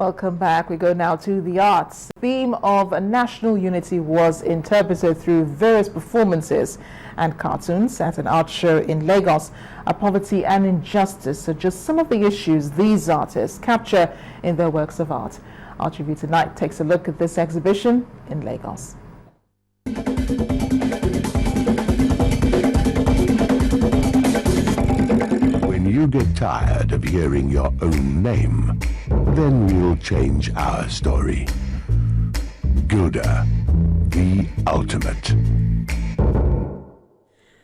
Welcome back. We go now to the arts. The theme of national unity was interpreted through various performances and cartoons at an art show in Lagos. Poverty and injustice are just some of the issues these artists capture in their works of art. Art Review tonight takes a look at this exhibition in Lagos. When you get tired of hearing your own name, then we'll change our story. Gilda, the ultimate.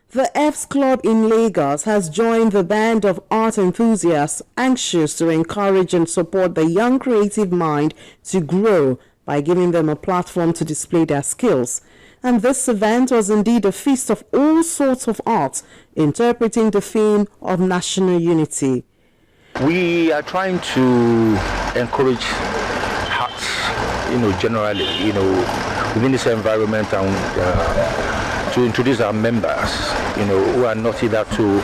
The F's Club in Lagos has joined the band of art enthusiasts anxious to encourage and support the young creative mind to grow by giving them a platform to display their skills. And this event was indeed a feast of all sorts of art, interpreting the theme of national unity. We are trying to encourage arts, generally, within this environment, and to introduce our members, who are not either too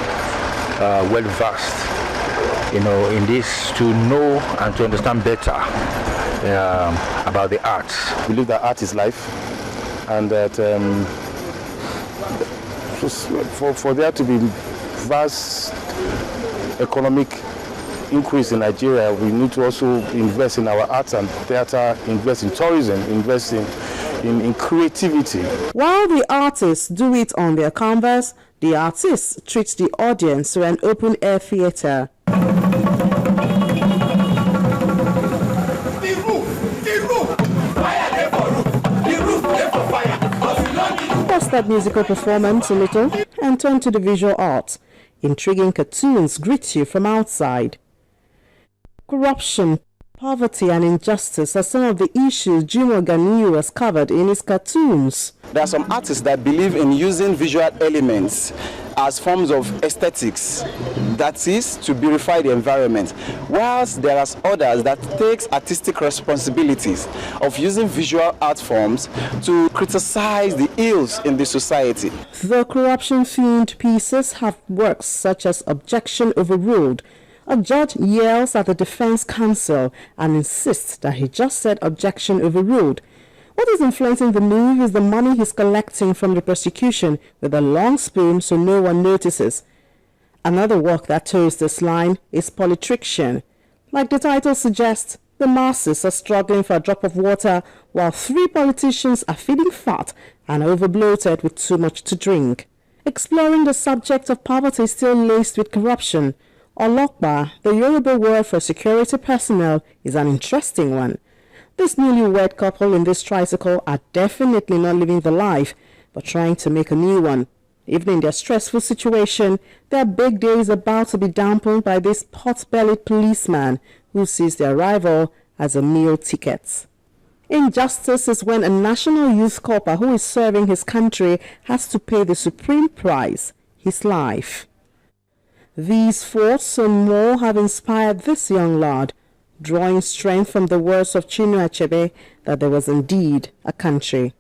well-versed, in this, to know and to understand better about the arts. We believe that art is life, and that for there to be vast economic increase in Nigeria, we need to also invest in our arts and theater, invest in tourism, invest in creativity. While the artists do it on their canvas, the artists treat the audience to an open-air theater. Pause that musical performance a little and turn to the visual art. Intriguing cartoons greet you from outside. Corruption, poverty and injustice are some of the issues Jimoh Ganiyu has covered in his cartoons. There are some artists that believe in using visual elements as forms of aesthetics, that is, to beautify the environment, whilst there are others that take artistic responsibilities of using visual art forms to criticize the ills in the society. The corruption-themed pieces have works such as Objection Overruled. A judge yells at the defense counsel and insists that he just said objection overruled. What is influencing the move is the money he's collecting from the prosecution with a long spoon so no one notices. Another work that toes this line is Politriction. Like the title suggests, the masses are struggling for a drop of water while three politicians are feeding fat and overbloated with too much to drink. Exploring the subject of poverty still laced with corruption, Olokpa, the Yoruba word for security personnel, is an interesting one. This newlywed couple in this tricycle are definitely not living the life, but trying to make a new one. Even in their stressful situation, their big day is about to be dampened by this pot-bellied policeman who sees their arrival as a meal ticket. Injustice is when a national youth corps who is serving his country has to pay the supreme price, his life. These thoughts and more have inspired this young lad, drawing strength from the words of Chinua Achebe that there was indeed a country.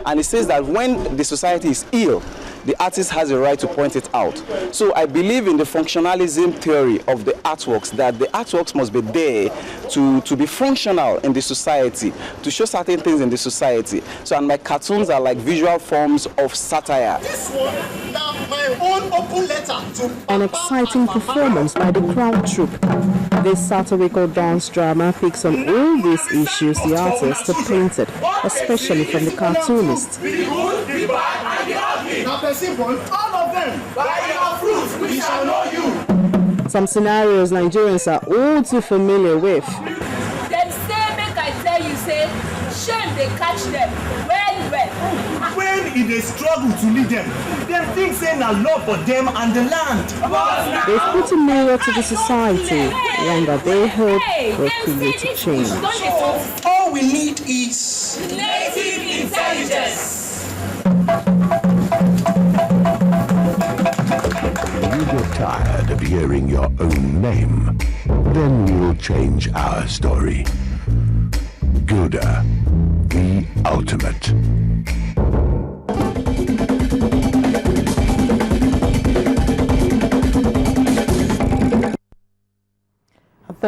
And it says that when the society is ill, the artist has a right to point it out. So I believe in the functionalism theory of the artworks, that the artworks must be there to be functional in the society, to show certain things in the society. So, and my cartoons are like visual forms of satire. This one, now my own open letter to An exciting performance by the crowd troupe. This satirical dance drama picks on all these issues the artists have painted, especially from the cartoonists. all of them, by your fruits we shall know you. Some scenarios Nigerians are all too familiar with. Them say, make I tell you, say, shame they catch them well. When it is struggle to lead them think say na love for them and the land. They've put a mirror to the society, one that they hope will create a change. All we need is Native intelligence. When you get tired of hearing your own name, then we'll change our story. Gilda, the ultimate.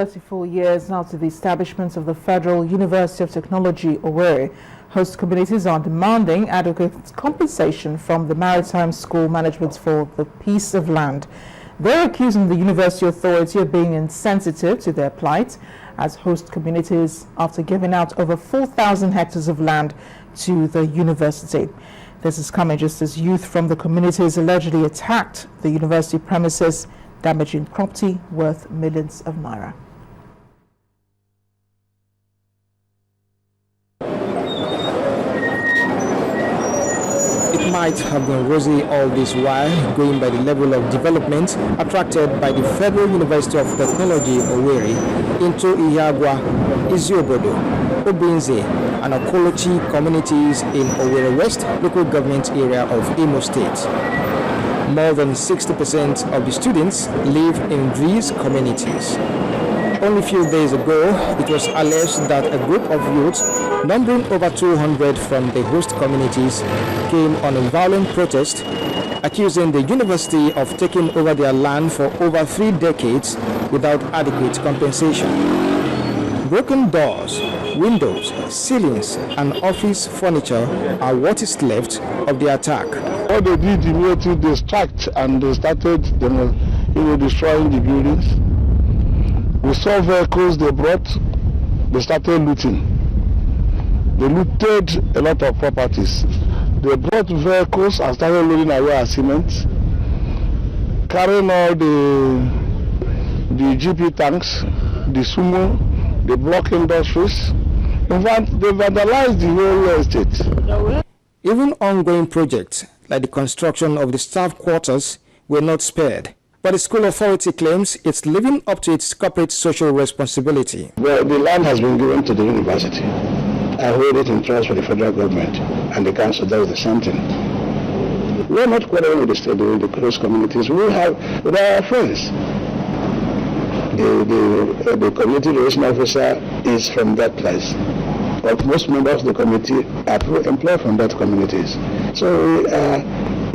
34 years after the establishment of the Federal University of Technology, Owerri, host communities are demanding adequate compensation from the Maritime School Management for the piece of land. They're accusing the University Authority of being insensitive to their plight as host communities after giving out over 4,000 hectares of land to the university. This is coming just as youth from the communities allegedly attacked the university premises, damaging property worth millions of naira. It might have been rosy all this while, going by the level of development attracted by the Federal University of Technology, Owerri, into Iyagwa, Iziobodo, Obinze, and Okolochi communities in Owerri West local government area of Imo State. More than 60% of the students live in these communities. Only a few days ago, it was alleged that a group of youths, numbering over 200 from the host communities, came on a violent protest, accusing the university of taking over their land for over 3 decades without adequate compensation. Broken doors, windows, ceilings, and office furniture are what is left of the attack. What they did immediately, they struck and they started destroying the buildings. We saw vehicles they brought, they started looting. They looted a lot of properties. They brought vehicles and started loading away our cement, carrying all the GP tanks, the sumo, the block industries. In fact, they vandalized the whole real estate. Even ongoing projects like the construction of the staff quarters were not spared. But the school authority claims it's living up to its corporate social responsibility. Well, the land has been given to the university. I hold it in trust for the federal government, and the council does the same thing. We are not quarreling with the state, the close communities. We have with our friends. The community relation officer is from that place. But most members of the committee are employed from that communities. So we are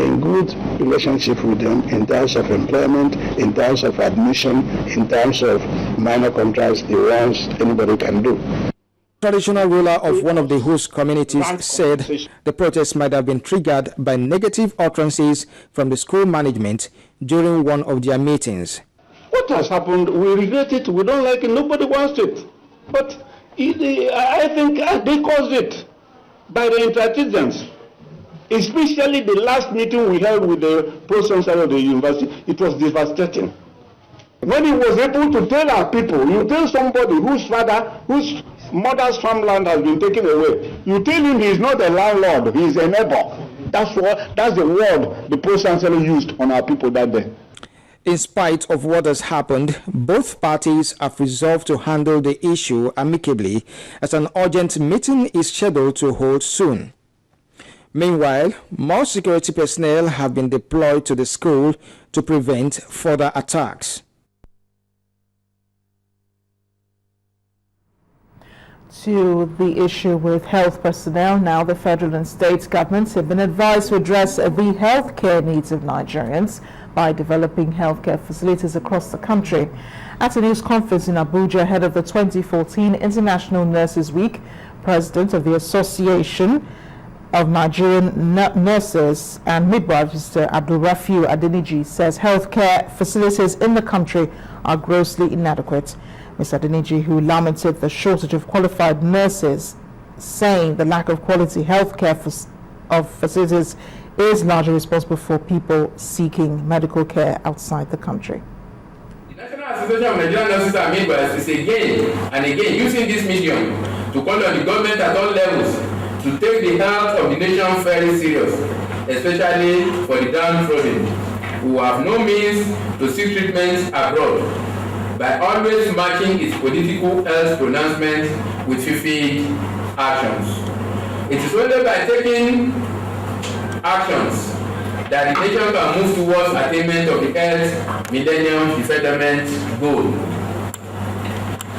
in good relationship with them in terms of employment, in terms of admission, in terms of minor contracts, the ones anybody can do. Traditional ruler of one of the host communities said the protest might have been triggered by negative utterances from the school management during one of their meetings. What has happened, we regret it, we don't like it, nobody wants it. But I think they caused it by the intransigence. Especially the last meeting we held with the pro-chancellor of the university, it was devastating. When he was able to tell our people, you tell somebody whose mother's farmland has been taken away, you tell him he is not a landlord, he is a neighbor. That's the word the pro-chancellor used on our people that day. In spite of what has happened, both parties have resolved to handle the issue amicably as an urgent meeting is scheduled to hold soon. Meanwhile, more security personnel have been deployed to the school to prevent further attacks. To the issue with health personnel, now the federal and state governments have been advised to address the healthcare needs of Nigerians by developing healthcare facilities across the country. At a news conference in Abuja ahead of the 2014 International Nurses Week, President of the Association of Nigerian Nurses and Midwives, Mr. Abdulrafiu Adeniji, says healthcare facilities in the country are grossly inadequate. Mr. Adeniji, who lamented the shortage of qualified nurses, saying the lack of quality healthcare facilities is largely responsible for people seeking medical care outside the country. The National Association of Nigerian Nurses and Midwives is again and again using this medium to call on the government at all levels to take the health of the nation very serious, especially for the downtrodden who have no means to seek treatment abroad, by always matching its political health pronouncements with fulfilled actions. It is only by taking actions that the nation can move towards attainment of the health millennium development goal.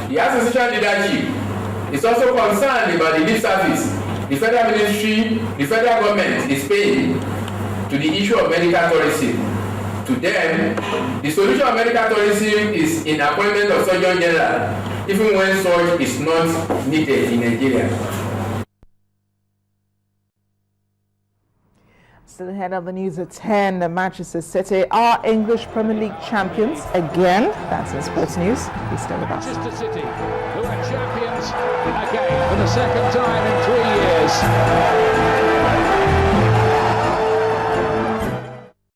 The association leadership is also concerned about the lip service the federal ministry, the federal government is paying to the issue of medical tourism, To them, the solution of medical tourism is in appointment of Surgeon General, even when such is not needed in Nigeria. Still ahead of the news at 10, Manchester City are English Premier League champions again. That's in sports news. Please stay with us. Manchester City, who are champions again for the second time in 3 years.